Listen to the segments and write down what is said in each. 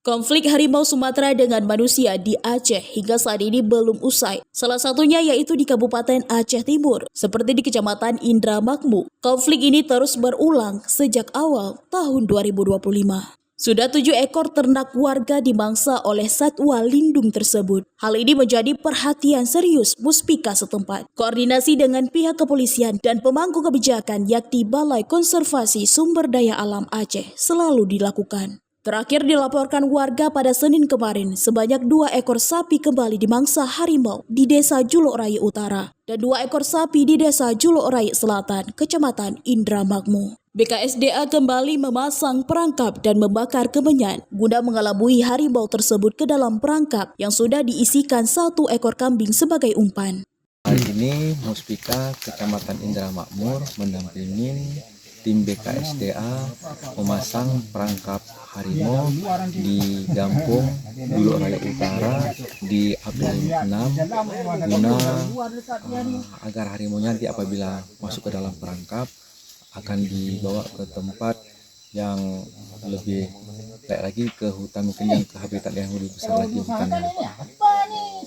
Konflik harimau Sumatera dengan manusia di Aceh hingga saat ini belum usai. Salah satunya yaitu di Kabupaten Aceh Timur, seperti di Kecamatan Indramayu. Konflik ini terus berulang sejak awal tahun 2025. Sudah 7 ekor ternak warga dimangsa oleh satwa lindung tersebut. Hal ini menjadi perhatian serius Muspika setempat. Koordinasi dengan pihak kepolisian dan pemangku kebijakan yakni Balai Konservasi Sumber Daya Alam Aceh selalu dilakukan. Terakhir dilaporkan warga pada Senin kemarin, sebanyak 2 ekor sapi kembali dimangsa harimau di Desa Julok Raya Utara dan 2 ekor sapi di Desa Julok Raya Selatan, Kecamatan Indramayu. BKSDA kembali memasang perangkap dan membakar kemenyan guna mengelabui harimau tersebut ke dalam perangkap yang sudah diisikan 1 ekor kambing sebagai umpan. Hari ini Muspika Kecamatan Indramayu mendampingi tim BKSDA memasang perangkap harimau di Gampung Julok Raya Utara di April 6 guna agar harimaunya nanti apabila masuk ke dalam perangkap akan dibawa ke tempat yang lebih baik lagi, ke hutan, mungkin yang ke habitat yang lebih besar lagi hutannya.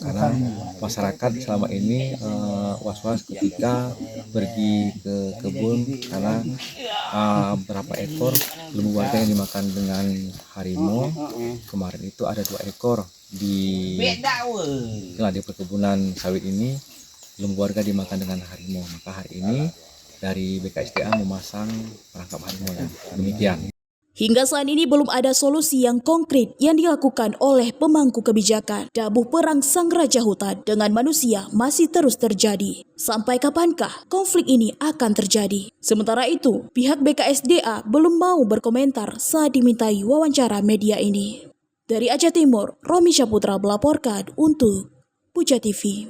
Karena masyarakat selama ini was-was ketika pergi ke kebun karena berapa ekor lembu warga yang dimakan dengan harimau. Kemarin itu ada 2 ekor di perkebunan sawit ini, lembu warga dimakan dengan harimau. Maka hari ini dari BKSDA memasang perangkap harimau yang demikian. Hingga saat ini belum ada solusi yang konkret yang dilakukan oleh pemangku kebijakan. Dabuh perang sang raja hutan dengan manusia masih terus terjadi. Sampai kapankah konflik ini akan terjadi? Sementara itu, pihak BKSDA belum mau berkomentar saat dimintai wawancara media ini. Dari Aceh Timur, Romi Syaputra melaporkan untuk Puja TV.